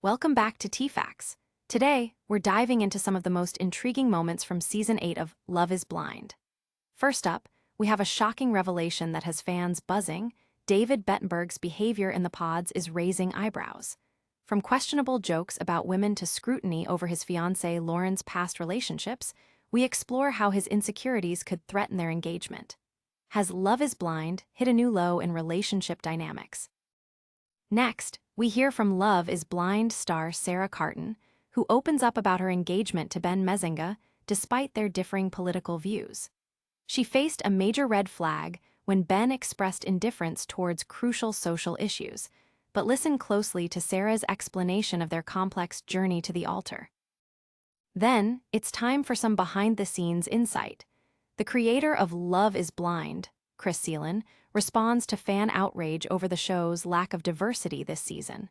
Welcome back to T-Facts. Today, we're diving into some of the most intriguing moments from Season 8 of Love is Blind. First up, we have a shocking revelation that has fans buzzing. David Bettenburg's behavior in the pods is raising eyebrows. From questionable jokes about women to scrutiny over his fiancée Lauren's past relationships, we explore how his insecurities could threaten their engagement. Has Love is Blind hit a new low in relationship dynamics? Next, we hear from Love is Blind star Sara Carton, who opens up about her engagement to Ben Mezzenga despite their differing political views. She faced a major red flag when Ben expressed indifference towards crucial social issues, but listen closely to Sara's explanation of their complex journey to the altar. Then, it's time for some behind-the-scenes insight. The creator of Love is Blind, Chris Coelen, responds to fan outrage over the show's lack of diversity this season.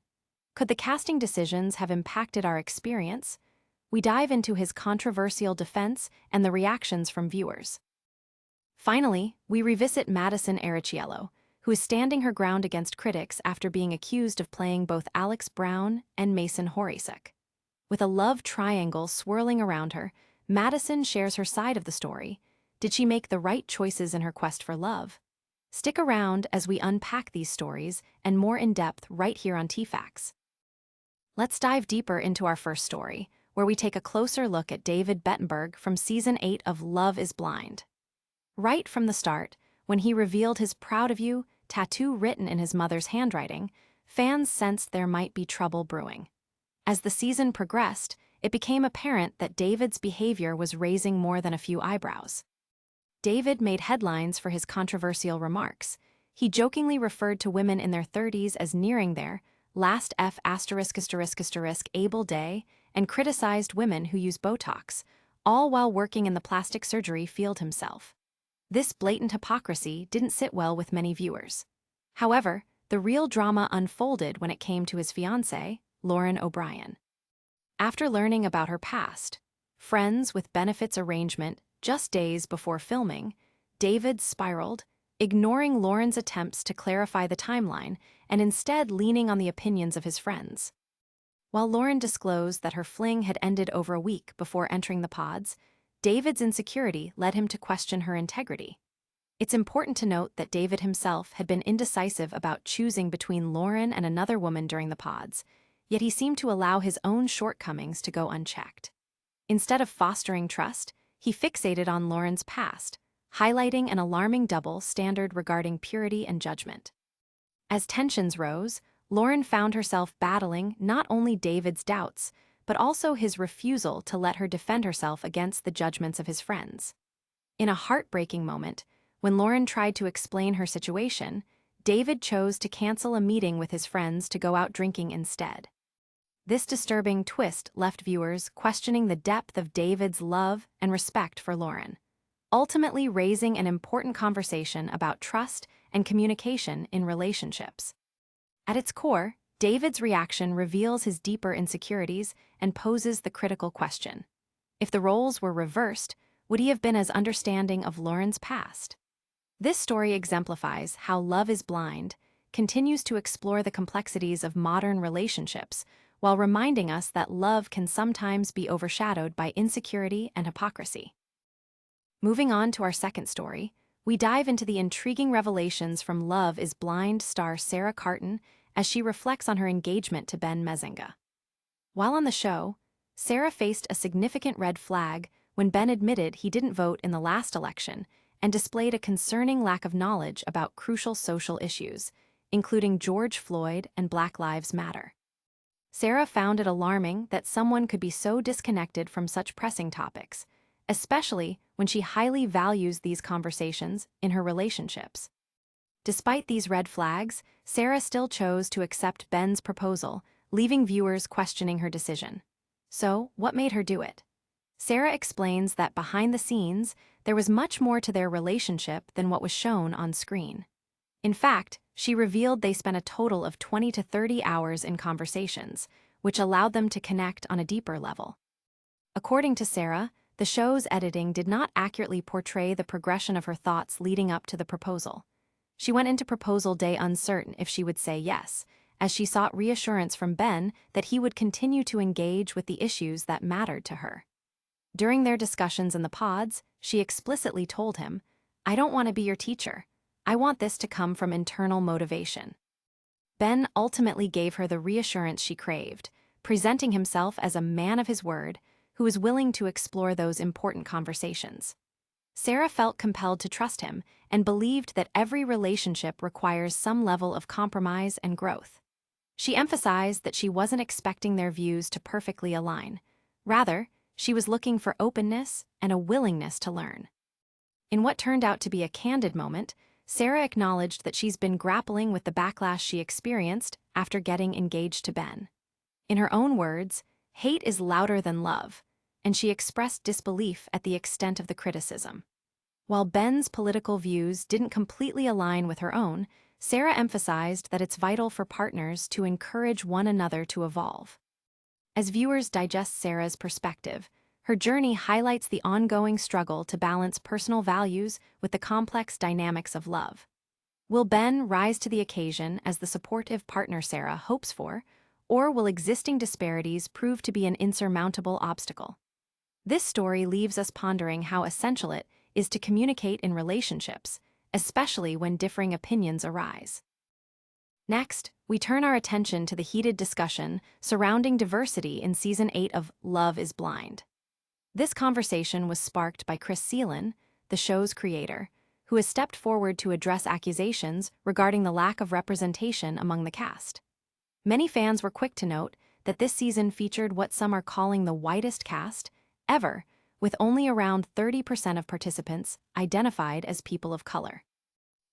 Could the casting decisions have impacted our experience? We dive into his controversial defense and the reactions from viewers. Finally, we revisit Madison Errichiello, who is standing her ground against critics after being accused of playing both Alex Brown and Mason Horacek. With a love triangle swirling around her, Madison shares her side of the story. Did she make the right choices in her quest for love? Stick around as we unpack these stories and more in depth right here on T-Facts. Let's dive deeper into our first story, where we take a closer look at David Bettenburg from Season 8 of Love is Blind. Right from the start, when he revealed his "Proud of You" tattoo written in his mother's handwriting, fans sensed there might be trouble brewing. As the season progressed, it became apparent that David's behavior was raising more than a few eyebrows. David made headlines for his controversial remarks. He jokingly referred to women in their 30s as nearing their last able day and criticized women who use Botox, all while working in the plastic surgery field himself. This blatant hypocrisy didn't sit well with many viewers. However, the real drama unfolded when it came to his fiancée, Lauren O'Brien. After learning about her past, friends with benefits arrangement just days before filming, David spiraled, ignoring Lauren's attempts to clarify the timeline and instead leaning on the opinions of his friends. While Lauren disclosed that her fling had ended over a week before entering the pods, David's insecurity led him to question her integrity. It's important to note that David himself had been indecisive about choosing between Lauren and another woman during the pods, yet he seemed to allow his own shortcomings to go unchecked. Instead of fostering trust, he fixated on Lauren's past, highlighting an alarming double standard regarding purity and judgment. As tensions rose, Lauren found herself battling not only David's doubts, but also his refusal to let her defend herself against the judgments of his friends. In a heartbreaking moment, when Lauren tried to explain her situation, David chose to cancel a meeting with his friends to go out drinking instead. This disturbing twist left viewers questioning the depth of David's love and respect for Lauren, ultimately raising an important conversation about trust and communication in relationships. At its core, David's reaction reveals his deeper insecurities and poses the critical question: if the roles were reversed, would he have been as understanding of Lauren's past? This story exemplifies how Love is Blind continues to explore the complexities of modern relationships while reminding us that love can sometimes be overshadowed by insecurity and hypocrisy. Moving on to our second story, we dive into the intriguing revelations from Love is Blind star Sara Carton as she reflects on her engagement to Ben Mezzenga. While on the show, Sara faced a significant red flag when Ben admitted he didn't vote in the last election and displayed a concerning lack of knowledge about crucial social issues, including George Floyd and Black Lives Matter. Sara found it alarming that someone could be so disconnected from such pressing topics, especially when she highly values these conversations in her relationships. Despite these red flags, Sara still chose to accept Ben's proposal, leaving viewers questioning her decision. So, what made her do it? Sara explains that behind the scenes, there was much more to their relationship than what was shown on screen. In fact, she revealed they spent a total of 20 to 30 hours in conversations, which allowed them to connect on a deeper level. According to Sara, the show's editing did not accurately portray the progression of her thoughts leading up to the proposal. She went into proposal day uncertain if she would say yes, as she sought reassurance from Ben that he would continue to engage with the issues that mattered to her. During their discussions in the pods, she explicitly told him, "I don't want to be your teacher. I want this to come from internal motivation." Ben ultimately gave her the reassurance she craved, presenting himself as a man of his word who was willing to explore those important conversations. Sara felt compelled to trust him and believed that every relationship requires some level of compromise and growth. She emphasized that she wasn't expecting their views to perfectly align. Rather, she was looking for openness and a willingness to learn. In what turned out to be a candid moment, Sara acknowledged that she's been grappling with the backlash she experienced after getting engaged to Ben. In her own words, "Hate is louder than love," and she expressed disbelief at the extent of the criticism. While Ben's political views didn't completely align with her own, Sara emphasized that it's vital for partners to encourage one another to evolve. As viewers digest Sara's perspective, her journey highlights the ongoing struggle to balance personal values with the complex dynamics of love. Will Ben rise to the occasion as the supportive partner Sara hopes for, or will existing disparities prove to be an insurmountable obstacle? This story leaves us pondering how essential it is to communicate in relationships, especially when differing opinions arise. Next, we turn our attention to the heated discussion surrounding diversity in Season 8 of Love is Blind. This conversation was sparked by Chris Coelen, the show's creator, who has stepped forward to address accusations regarding the lack of representation among the cast. Many fans were quick to note that this season featured what some are calling the whitest cast ever, with only around 30% of participants identified as people of color.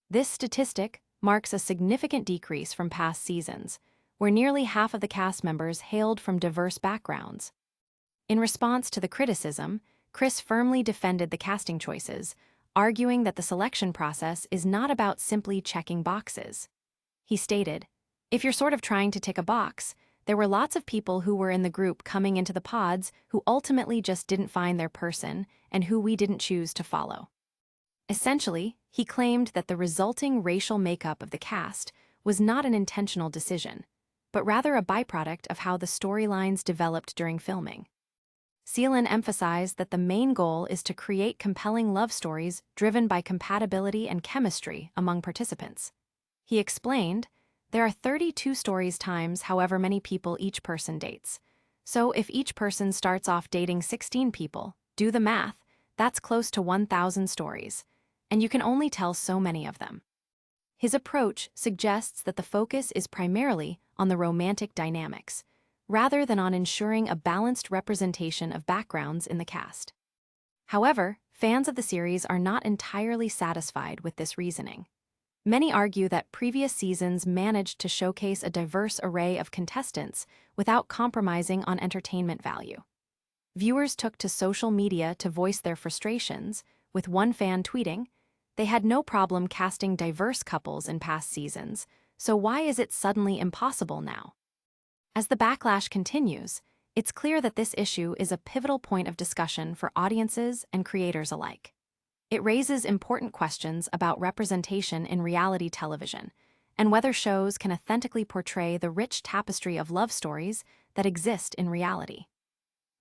This statistic marks a significant decrease from past seasons, where nearly half of the cast members hailed from diverse backgrounds. In response to the criticism, Chris firmly defended the casting choices, arguing that the selection process is not about simply checking boxes. He stated, "If you're sort of trying to tick a box, there were lots of people who were in the group coming into the pods who ultimately just didn't find their person and who we didn't choose to follow." Essentially, he claimed that the resulting racial makeup of the cast was not an intentional decision, but rather a byproduct of how the storylines developed during filming. Coelen emphasized that the main goal is to create compelling love stories driven by compatibility and chemistry among participants. He explained, "There are 32 stories times however many people each person dates. So if each person starts off dating 16 people, do the math, that's close to 1,000 stories, and you can only tell so many of them." His approach suggests that the focus is primarily on the romantic dynamics, rather than on ensuring a balanced representation of backgrounds in the cast. However, fans of the series are not entirely satisfied with this reasoning. Many argue that previous seasons managed to showcase a diverse array of contestants without compromising on entertainment value. Viewers took to social media to voice their frustrations, with one fan tweeting, "They had no problem casting diverse couples in past seasons, so why is it suddenly impossible now?" As the backlash continues, it's clear that this issue is a pivotal point of discussion for audiences and creators alike. It raises important questions about representation in reality television and whether shows can authentically portray the rich tapestry of love stories that exist in reality.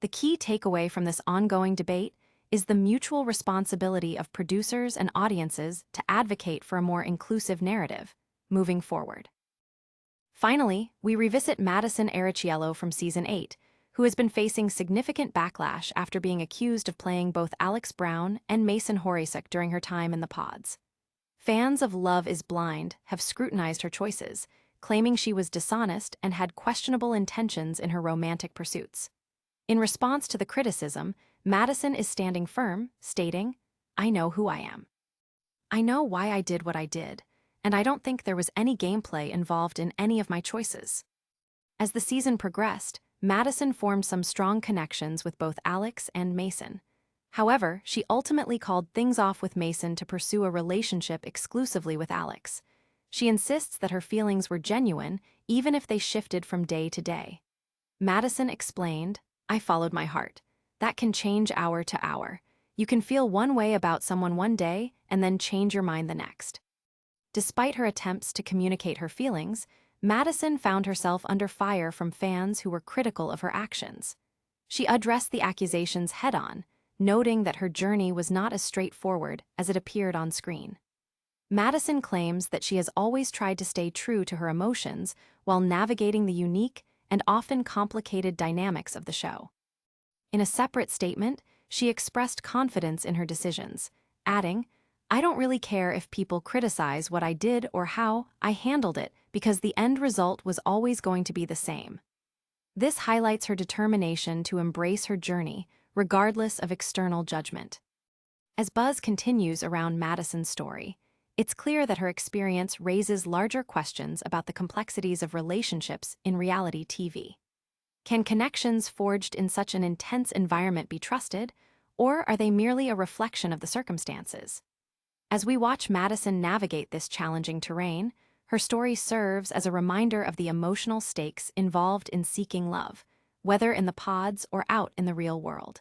The key takeaway from this ongoing debate is the mutual responsibility of producers and audiences to advocate for a more inclusive narrative moving forward. Finally, we revisit Madison Errichiello from Season 8, who has been facing significant backlash after being accused of playing both Alex Brown and Mason Horisuk during her time in the pods. Fans of Love is Blind have scrutinized her choices, claiming she was dishonest and had questionable intentions in her romantic pursuits. In response to the criticism, Madison is standing firm, stating, "I know who I am. I know why I did what I did, and I don't think there was any gameplay involved in any of my choices." As the season progressed, Madison formed some strong connections with both Alex and Mason. However, she ultimately called things off with Mason to pursue a relationship exclusively with Alex. She insists that her feelings were genuine, even if they shifted from day to day. Madison explained, "I followed my heart. That can change hour to hour. You can feel one way about someone one day and then change your mind the next." Despite her attempts to communicate her feelings, Madison found herself under fire from fans who were critical of her actions. She addressed the accusations head-on, noting that her journey was not as straightforward as it appeared on screen. Madison claims that she has always tried to stay true to her emotions while navigating the unique and often complicated dynamics of the show. In a separate statement, she expressed confidence in her decisions, adding, "I don't really care if people criticize what I did or how I handled it because the end result was always going to be the same." This highlights her determination to embrace her journey, regardless of external judgment. As buzz continues around Madison's story, it's clear that her experience raises larger questions about the complexities of relationships in reality TV. Can connections forged in such an intense environment be trusted, or are they merely a reflection of the circumstances? As we watch Madison navigate this challenging terrain, her story serves as a reminder of the emotional stakes involved in seeking love, whether in the pods or out in the real world.